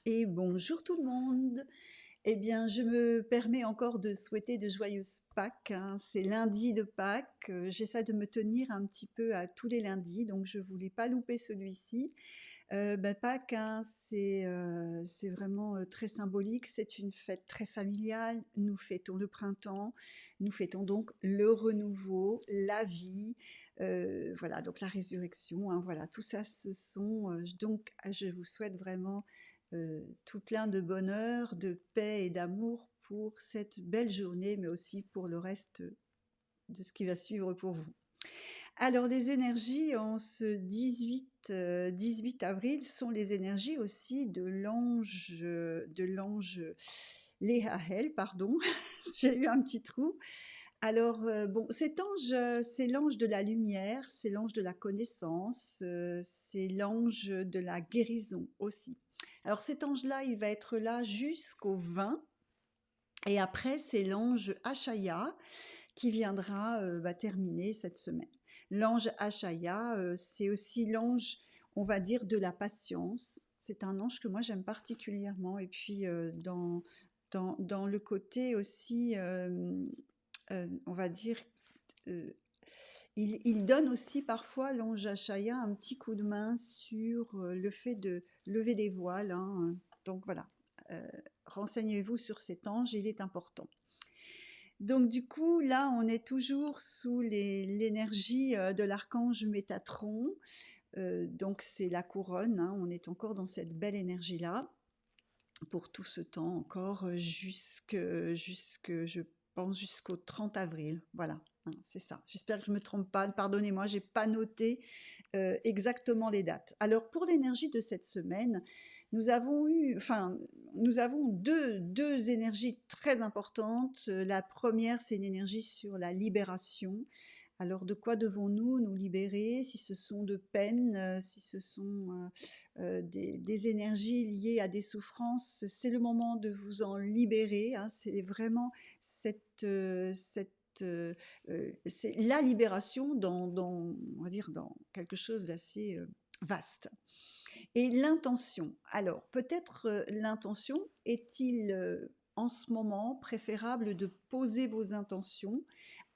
Et bonjour tout le monde. Eh bien, je me permets encore de souhaiter de joyeuses Pâques, hein. C'est lundi de Pâques. J'essaie de me tenir un petit peu à tous les lundis, donc je voulais pas louper celui-ci. Pâques, hein, c'est vraiment très symbolique. C'est une fête très familiale. Nous fêtons le printemps. Nous fêtons donc le renouveau, la vie. Voilà, donc la résurrection, hein, voilà, tout ça, ce sont. Donc, je vous souhaite vraiment tout plein de bonheur, de paix et d'amour pour cette belle journée, mais aussi pour le reste de ce qui va suivre pour vous. Alors les énergies en ce 18 avril sont les énergies aussi de l'ange Léahel, pardon, j'ai eu un petit trou. Alors bon, cet ange, c'est l'ange de la lumière, c'est l'ange de la connaissance, c'est l'ange de la guérison aussi. Alors cet ange-là, il va être là jusqu'au 20 et après c'est l'ange Achaya qui viendra terminer cette semaine. L'ange Achaya, c'est aussi l'ange, on va dire, de la patience. C'est un ange que moi j'aime particulièrement. Et puis dans le côté aussi, on va dire, euh, il donne aussi parfois l'ange Achaya un petit coup de main sur le fait de lever des voiles, hein. Donc voilà, euh, renseignez-vous sur cet ange, il est important. Donc du coup, là, on est toujours sous l'énergie de l'archange Métatron. Donc c'est la couronne, hein, on est encore dans cette belle énergie-là pour tout ce temps encore je pense jusqu'au 30 avril. Voilà, hein, c'est ça. J'espère que je ne me trompe pas. Pardonnez-moi, j'ai pas noté exactement les dates. Alors pour l'énergie de cette semaine, nous avons deux énergies très importantes. La première, c'est une énergie sur la libération. Alors, de quoi devons-nous nous libérer? Si ce sont de peines, si ce sont des énergies liées à des souffrances, c'est le moment de vous en libérer, hein. C'est vraiment c'est la libération on va dire, dans quelque chose d'assez vaste. Et l'intention. Alors, peut-être l'intention est-il en ce moment préférable de poser vos intentions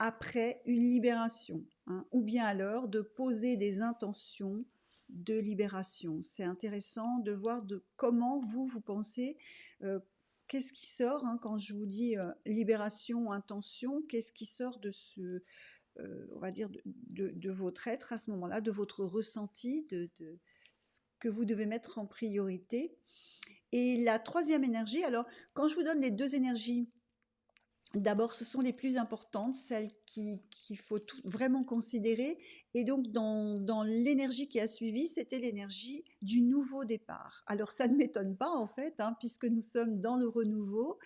après une libération, hein, ou bien alors de poser des intentions de libération. C'est intéressant de voir de comment vous pensez, euh, qu'est-ce qui sort, hein, quand je vous dis libération, intention, qu'est-ce qui sort de ce, on va dire, de votre être à ce moment-là, de votre ressenti, de ce que vous devez mettre en priorité. Et la troisième énergie, alors quand je vous donne les deux énergies, d'abord, ce sont les plus importantes, celles qu'il faut vraiment considérer. Et donc, dans l'énergie qui a suivi, c'était l'énergie du nouveau départ. Alors, ça ne m'étonne pas, en fait, hein, puisque nous sommes dans le renouveau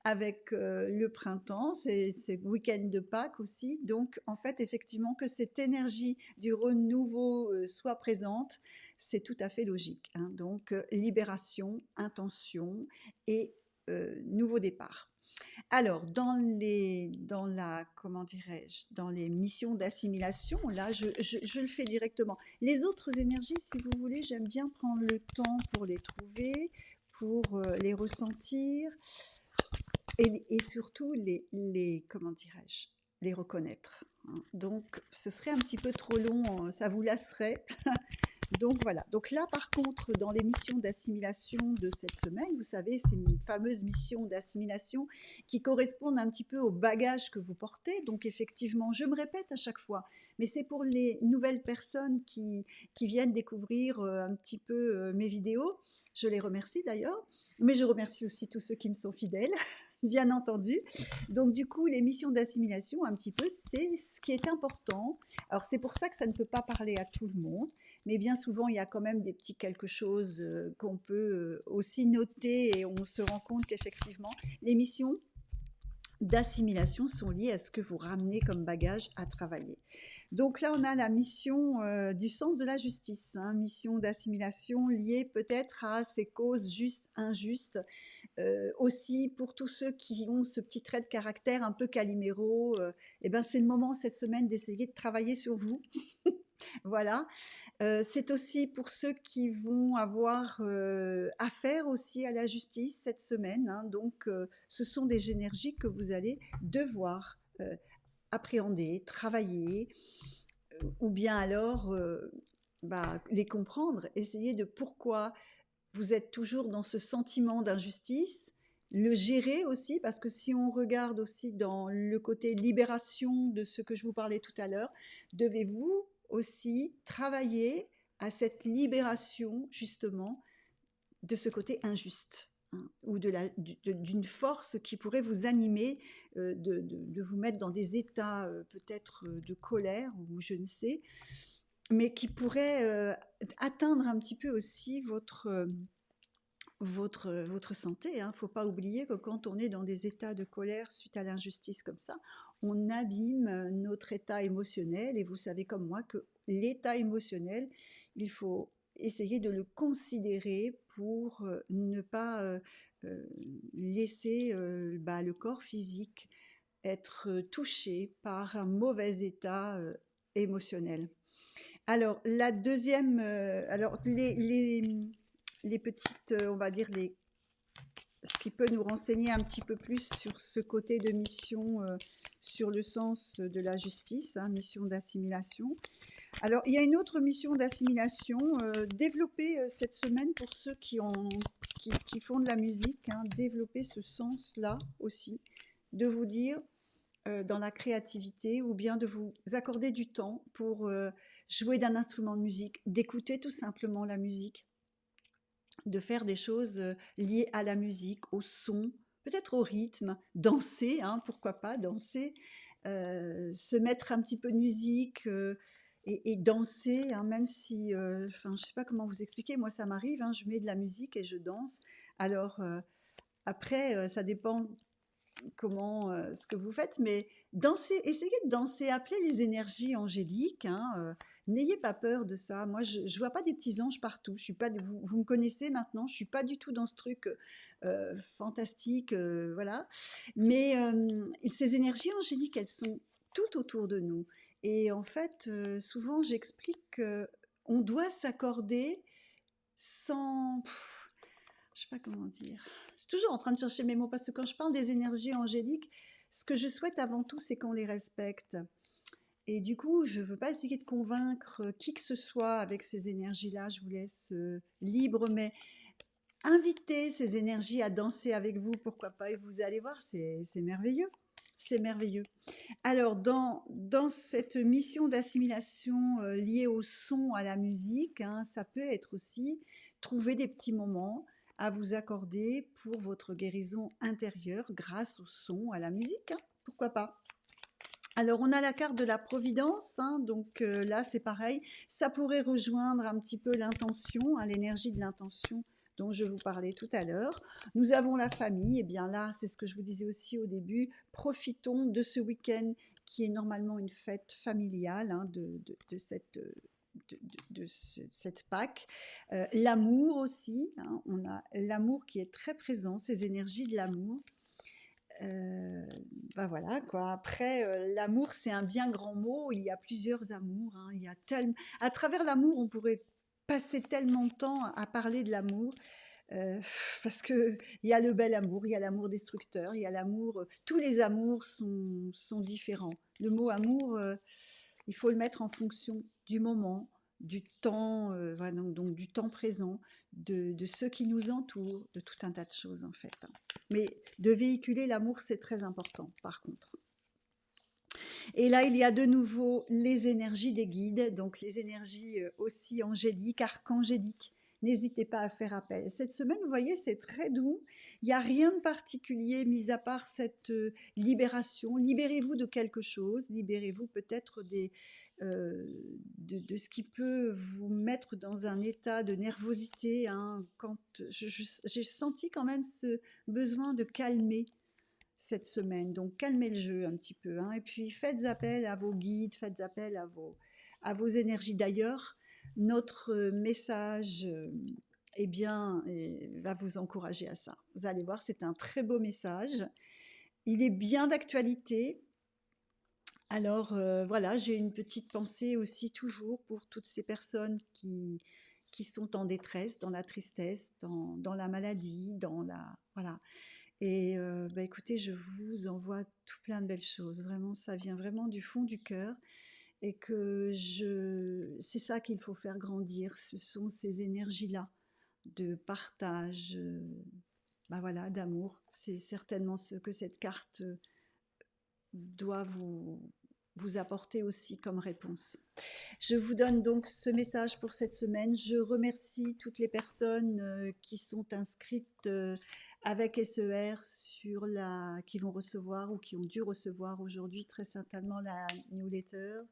avec le printemps, c'est le week-end de Pâques aussi. Donc, en fait, effectivement, que cette énergie du renouveau soit présente, c'est tout à fait logique, hein. Donc, libération, intention et nouveau départ. Alors, comment dirais-je, dans les missions d'assimilation, là, je le fais directement. Les autres énergies, si vous voulez, j'aime bien prendre le temps pour les trouver, pour les ressentir et surtout comment dirais-je, les reconnaître, hein. Donc, ce serait un petit peu trop long, ça vous lasserait. Donc voilà. Donc là, par contre, dans les missions d'assimilation de cette semaine, vous savez, c'est une fameuse mission d'assimilation qui correspondent un petit peu au bagage que vous portez. Donc effectivement, je me répète à chaque fois, mais c'est pour les nouvelles personnes qui viennent découvrir un petit peu mes vidéos. Je les remercie d'ailleurs, mais je remercie aussi tous ceux qui me sont fidèles, bien entendu. Donc du coup, les missions d'assimilation, un petit peu, c'est ce qui est important. Alors c'est pour ça que ça ne peut pas parler à tout le monde, mais bien souvent, il y a quand même des petits quelque chose qu'on peut aussi noter et on se rend compte qu'effectivement, les missions d'assimilation sont liées à ce que vous ramenez comme bagage à travailler. Donc là, on a la mission du sens de la justice, hein, mission d'assimilation liée peut-être à ces causes justes, injustes. Aussi, pour tous ceux qui ont ce petit trait de caractère un peu caliméro, eh ben, c'est le moment cette semaine d'essayer de travailler sur vous Voilà. C'est aussi pour ceux qui vont avoir affaire aussi à la justice cette semaine, hein. Donc, ce sont des énergies que vous allez devoir appréhender, travailler, ou bien alors les comprendre, essayer de pourquoi vous êtes toujours dans ce sentiment d'injustice, le gérer aussi, parce que si on regarde aussi dans le côté libération de ce que je vous parlais tout à l'heure, devez-vous aussi travailler à cette libération justement de ce côté injuste, hein, ou d'une force qui pourrait vous animer, de vous mettre dans des états peut-être de colère ou je ne sais, mais qui pourrait atteindre un petit peu aussi votre santé. Il ne faut pas oublier que quand on est dans des états de colère suite à l'injustice comme ça, on abîme notre état émotionnel. Et vous savez comme moi que l'état émotionnel, il faut essayer de le considérer pour ne pas laisser le corps physique être touché par un mauvais état émotionnel. Alors, la deuxième, alors les petites, on va dire, ce qui peut nous renseigner un petit peu plus sur ce côté de mission, sur le sens de la justice, hein, mission d'assimilation. Alors, il y a une autre mission d'assimilation développée cette semaine pour ceux qui font de la musique, hein, développer ce sens-là aussi, de vous dire dans la créativité ou bien de vous accorder du temps pour jouer d'un instrument de musique, d'écouter tout simplement la musique, de faire des choses liées à la musique, au son, peut-être au rythme, danser, hein, pourquoi pas danser, se mettre un petit peu de musique et danser, hein, même si, je ne sais pas comment vous expliquer, moi ça m'arrive, hein, je mets de la musique et je danse. Alors après, ça dépend comment ce que vous faites, mais dansez, essayez de danser, appelez les énergies angéliques, hein, n'ayez pas peur de ça. Moi, je vois pas des petits anges partout. Je suis pas, vous me connaissez maintenant, je suis pas du tout dans ce truc fantastique, voilà. Mais ces énergies angéliques, elles sont tout autour de nous. Et en fait, souvent, j'explique qu'on doit s'accorder sans, je sais pas comment dire. Je suis toujours en train de chercher mes mots parce que quand je parle des énergies angéliques, ce que je souhaite avant tout, c'est qu'on les respecte. Et du coup, je ne veux pas essayer de convaincre qui que ce soit avec ces énergies-là. Je vous laisse libre, mais invitez ces énergies à danser avec vous, pourquoi pas. Et vous allez voir, c'est merveilleux. C'est merveilleux. Alors, dans cette mission d'assimilation liée au son, à la musique, hein, ça peut être aussi trouver des petits moments à vous accorder pour votre guérison intérieure grâce au son, à la musique, hein, pourquoi pas. Alors, on a la carte de la Providence, hein, donc là, c'est pareil. Ça pourrait rejoindre un petit peu l'intention, hein, l'énergie de l'intention dont je vous parlais tout à l'heure. Nous avons la famille, et bien là, c'est ce que je vous disais aussi au début, profitons de ce week-end qui est normalement une fête familiale, hein, de cette Pâques. L'amour aussi, hein, on a l'amour qui est très présent, ces énergies de l'amour. Voilà quoi. Après, l'amour, c'est un bien grand mot. Il y a plusieurs amours, hein. Il y a à travers l'amour, on pourrait passer tellement de temps à parler de l'amour. Parce que il y a le bel amour, il y a l'amour destructeur, il y a l'amour. Tous les amours sont différents. Le mot amour, il faut le mettre en fonction du moment, du temps, voilà, donc du temps présent, de ceux qui nous entourent, de tout un tas de choses en fait, hein. Mais de véhiculer l'amour, c'est très important par contre. Et là, il y a de nouveau les énergies des guides, donc les énergies aussi angéliques, archangéliques. N'hésitez pas à faire appel. Cette semaine, vous voyez, c'est très doux. Il n'y a rien de particulier, mis à part cette libération. Libérez-vous de quelque chose. Libérez-vous peut-être de ce qui peut vous mettre dans un état de nervosité, hein. Quand j'ai senti quand même ce besoin de calmer cette semaine. Donc calmez le jeu un petit peu, hein, et puis faites appel à vos guides, faites appel à vos énergies. D'ailleurs, notre message va vous encourager à ça. Vous allez voir, c'est un très beau message. Il est bien d'actualité. Alors voilà, j'ai une petite pensée aussi toujours pour toutes ces personnes qui sont en détresse, dans la tristesse, dans la maladie, dans la... Voilà. Et bah, écoutez, je vous envoie tout plein de belles choses. Vraiment, ça vient vraiment du fond du cœur. Et que c'est ça qu'il faut faire grandir. Ce sont ces énergies-là de partage, bah voilà, d'amour. C'est certainement ce que cette carte doit vous apporter aussi comme réponse. Je vous donne donc ce message pour cette semaine. Je remercie toutes les personnes qui sont inscrites avec SER qui vont recevoir ou qui ont dû recevoir aujourd'hui très certainement la newsletter.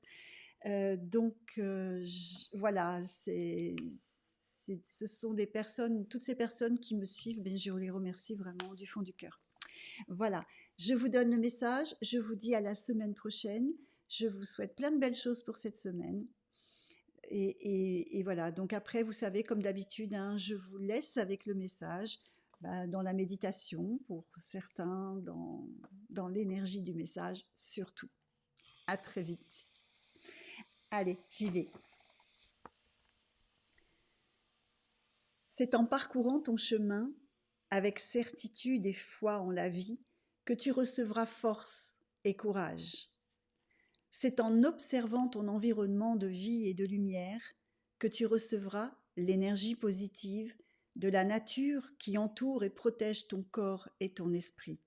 Voilà, ce sont des personnes, toutes ces personnes qui me suivent, ben, je les remercie vraiment du fond du cœur. Voilà, je vous donne le message, je vous dis à la semaine prochaine, je vous souhaite plein de belles choses pour cette semaine. Et voilà, donc après, vous savez, comme d'habitude, hein, je vous laisse avec le message, dans la méditation, pour certains, dans l'énergie du message, surtout. À très vite. Allez, j'y vais. C'est en parcourant ton chemin, avec certitude et foi en la vie, que tu recevras force et courage. C'est en observant ton environnement de vie et de lumière que tu recevras l'énergie positive de la nature qui entoure et protège ton corps et ton esprit.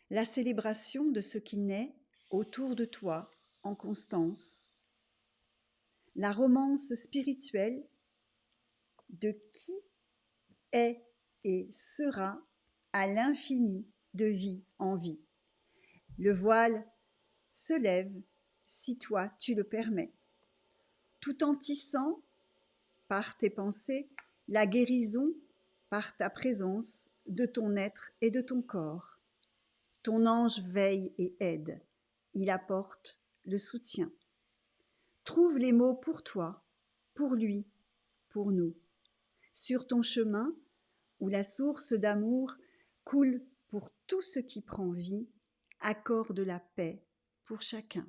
La célébration de ce qui naît autour de toi en constance. La romance spirituelle de qui est et sera à l'infini de vie en vie. Le voile se lève si toi tu le permets, tout en tissant par tes pensées la guérison par ta présence de ton être et de ton corps. Ton ange veille et aide, il apporte le soutien. Trouve les mots pour toi, pour lui, pour nous. Sur ton chemin, où la source d'amour coule pour tout ce qui prend vie, accorde la paix pour chacun.